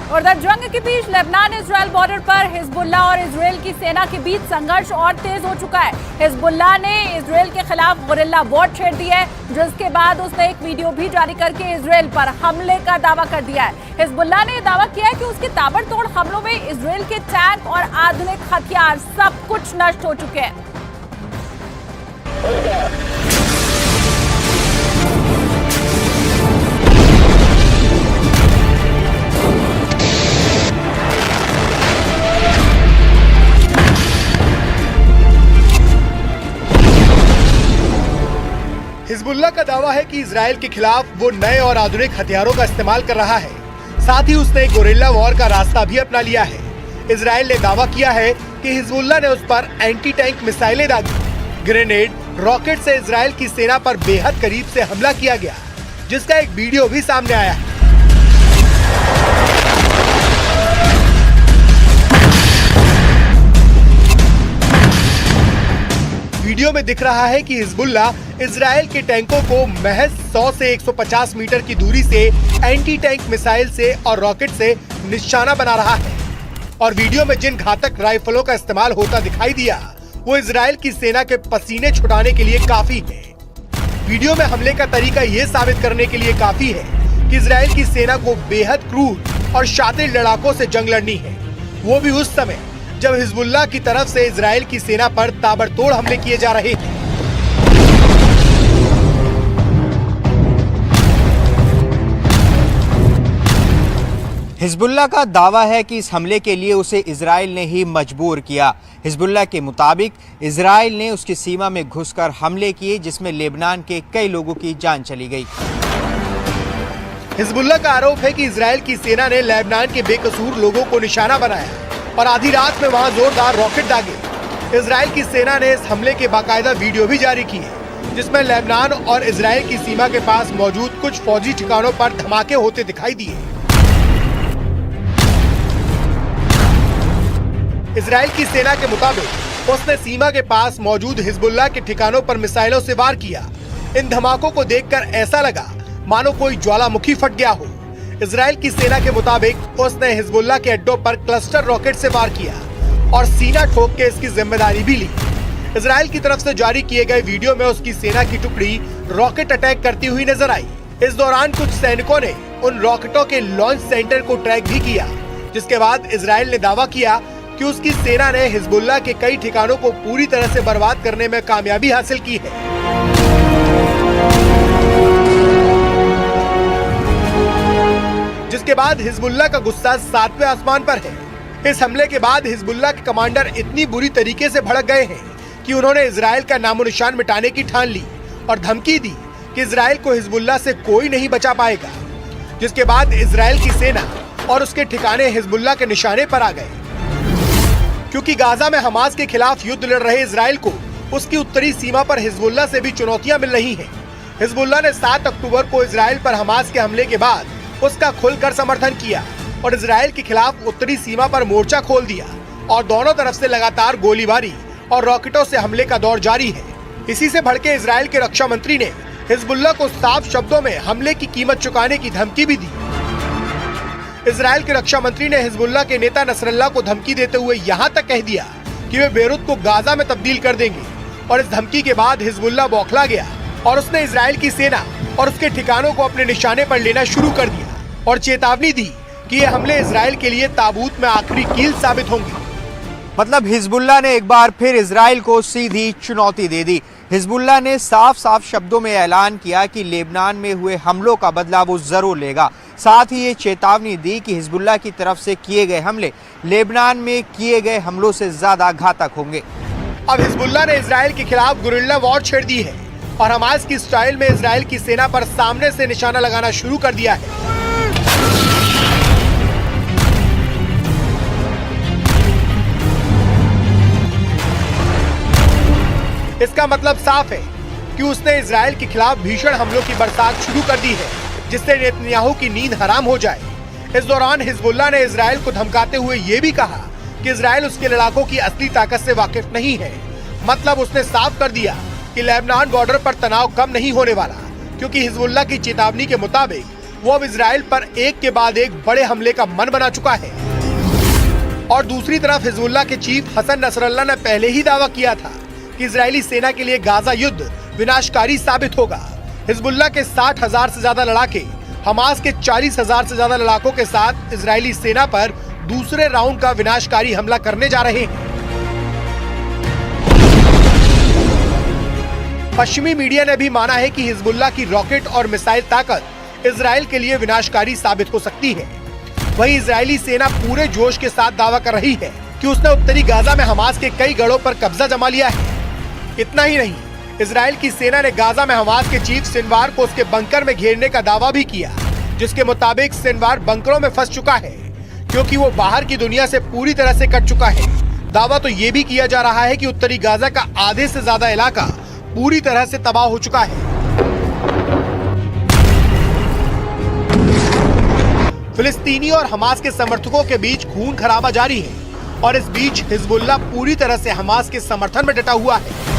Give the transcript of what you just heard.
उधर जंग के बीच लेबनान इजराइल बॉर्डर पर हिजबुल्लाह और इजराइल की सेना के बीच संघर्ष और तेज हो चुका है। हिजबुल्लाह ने इजराइल के खिलाफ गुरिल्ला वॉर छेड़ दी है, जिसके बाद उसने एक वीडियो भी जारी करके इजराइल पर हमले का दावा कर दिया है। हिजबुल्लाह ने दावा किया है कि उसके ताबड़तोड़ हमलों में इजराइल के टैंक और आधुनिक हथियार सब कुछ नष्ट हो चुके हैं। हिजबुल्लाह का दावा है कि इजराइल के खिलाफ वो नए और आधुनिक हथियारों का इस्तेमाल कर रहा है। साथ ही उसने गोरिल्ला वॉर का रास्ता भी अपना लिया है। इजराइल ने दावा किया है कि हिजबुल्लाह ने उस पर एंटी टैंक मिसाइलें दागी। ग्रेनेड, रॉकेट से इजराइल की सेना पर बेहद करीब से हमला किया गया, जिसका एक वीडियो भी सामने आया है। वीडियो में दिख रहा है कि हिजबुल्लाह इजराइल के टैंकों को महज 100 से 150 मीटर की दूरी से एंटी टैंक मिसाइल से और रॉकेट से निशाना बना रहा है। और वीडियो में जिन घातक राइफलों का इस्तेमाल होता दिखाई दिया, वो इजराइल की सेना के पसीने छुड़ाने के लिए काफी है। वीडियो में हमले का तरीका ये साबित करने के लिए काफी है कि इजराइल की सेना को बेहद क्रूर और शातिर लड़ाकों से जंग लड़नी है, वो भी उस समय जब हिजबुल्लाह की तरफ से इजराइल की सेना पर ताबड़तोड़ हमले किए जा रहे थे। हिजबुल्लाह का दावा है कि इस हमले के लिए उसे इजराइल ने ही मजबूर किया। हिजबुल्लाह के मुताबिक इजराइल ने उसकी सीमा में घुसकर हमले किए, जिसमें लेबनान के कई लोगों की जान चली गई। हिजबुल्लाह का आरोप है कि इजराइल की सेना ने लेबनान के बेकसूर लोगों को निशाना बनाया और आधी रात में वहां जोरदार रॉकेट दागे। इजराइल की सेना ने इस हमले के बाकायदा वीडियो भी जारी किए, जिसमें लेबनान और इजराइल की सीमा के पास मौजूद कुछ फौजी ठिकानों पर धमाके होते दिखाई दिए। इजराइल की सेना के मुताबिक उसने सीमा के पास मौजूद हिजबुल्लाह के ठिकानों पर मिसाइलों से वार किया। इन धमाकों को देखकर ऐसा लगा मानो कोई ज्वालामुखी फट गया हो। इजराइल की सेना के मुताबिक उसने हिजबुल्लाह के अड्डों पर क्लस्टर रॉकेट से वार किया और सीना ठोक के इसकी जिम्मेदारी भी ली। इजराइल की तरफ से जारी किए गए वीडियो में उसकी सेना की टुकड़ी रॉकेट अटैक करती हुई नजर आई। इस दौरान कुछ सैनिकों ने उन रॉकेटों के लॉन्च सेंटर को ट्रैक भी किया, जिसके बाद इजराइल ने दावा किया कि उसकी सेना ने हिजबुल्लाह के कई ठिकानों को पूरी तरह से बर्बाद करने में कामयाबी हासिल की है। जिसके बाद हिजबुल्लाह का गुस्सा 7वें आसमान पर है। इस हमले के बाद हिजबुल्लाह के कमांडर इतनी बुरी तरीके से भड़क गए हैं कि उन्होंने इजराइल का नामो निशान मिटाने की ठान ली और धमकी दी कि इजराइल को हिजबुल्लाह से कोई नहीं बचा पाएगा। जिसके बाद इजराइल की सेना और उसके ठिकाने हिजबुल्लाह के निशाने पर आ गए। क्योंकि गाजा में हमास के खिलाफ युद्ध लड़ रहे इजराइल को उसकी उत्तरी सीमा पर हिजबुल्लाह से भी चुनौतियां मिल रही हैं। हिजबुल्लाह ने 7 अक्टूबर को इजराइल पर हमास के हमले के बाद उसका खुलकर समर्थन किया और इजराइल के खिलाफ उत्तरी सीमा पर मोर्चा खोल दिया और दोनों तरफ से लगातार गोलीबारी और रॉकेटों से हमले का दौर जारी है। इसी से भड़के इजराइल के रक्षा मंत्री ने हिजबुल्लाह को साफ शब्दों में हमले की कीमत चुकाने की धमकी भी दी। इजराइल के रक्षा मंत्री ने हिजबुल्लाह के नेता नसरल्लाह को धमकी देते हुए यहाँ तक कह दिया कि वे बेरूत को गाजा में तब्दील कर देंगे। और इस धमकी के बाद हिजबुल्लाह बौखला गया और उसने इजराइल की सेना और उसके ठिकानों को अपने निशाने पर लेना शुरू कर दिया और चेतावनी दी कि ये हमले इजराइल के लिए ताबूत में आखिरी कील साबित होंगे। मतलब हिजबुल्लाह ने एक बार फिर इजराइल को सीधी चुनौती दे दी। हिजबुल्लाह ने साफ साफ शब्दों में ऐलान किया कि लेबनान में हुए हमलों का बदला वो जरूर लेगा। साथ ही ये चेतावनी दी कि हिजबुल्लाह की तरफ से किए गए हमले लेबनान में किए गए हमलों से ज्यादा घातक होंगे। अब हिजबुल्लाह ने इजराइल के खिलाफ गुरिल्ला वॉर छेड़ दी है और हमास की स्टाइल में इजराइल की सेना पर सामने से निशाना लगाना शुरू कर दिया है। इसका मतलब साफ है कि उसने इजराइल के खिलाफ भीषण हमलों की बरसात शुरू कर दी है, जिससे नेतन्याहू की नींद हराम हो जाए। इस दौरान हिजबुल्लाह ने इजराइल को धमकाते हुए ये भी कहा कि इजराइल उसके लड़ाकों की असली ताकत से वाकिफ नहीं है। मतलब उसने साफ कर दिया कि लेबनान बॉर्डर पर तनाव कम नहीं होने वाला, क्योंकि हिजबुल्लाह की चेतावनी के मुताबिक वो अब इजराइल पर एक के बाद एक बड़े हमले का मन बना चुका है। और दूसरी तरफ हिजबुल्लाह के चीफ हसन नसरल्लाह ने पहले ही दावा किया था कि इजरायली सेना के लिए गाजा युद्ध विनाशकारी साबित होगा। हिजबुल्लाह के 60,000 से ज्यादा लड़ाके हमास के 40,000 से ज्यादा लड़ाकों के साथ इजरायली सेना पर दूसरे राउंड का विनाशकारी हमला करने जा रहे हैं। पश्चिमी मीडिया ने भी माना है कि हिजबुल्लाह की रॉकेट और मिसाइल ताकत इजराइल के लिए विनाशकारी साबित हो सकती है। वहीं इजरायली सेना पूरे जोश के साथ दावा कर रही है कि उसने उत्तरी गाजा में हमास के कई गढ़ों पर कब्जा जमा लिया है। इतना ही नहीं, इजराइल की सेना ने गाजा में हमास के चीफ सिनवार को उसके बंकर में घेरने का दावा भी किया, जिसके मुताबिक सिनवार बंकरों में फंस चुका है क्योंकि वो बाहर की दुनिया से पूरी तरह से कट चुका है। दावा तो ये भी किया जा रहा है कि उत्तरी गाजा का आधे से ज्यादा इलाका पूरी तरह से तबाह हो चुका है। फिलिस्तीनी और हमास के समर्थकों के बीच खून खराबा जारी है और इस बीच हिजबुल्लाह पूरी तरह से हमास के समर्थन में डटा हुआ है।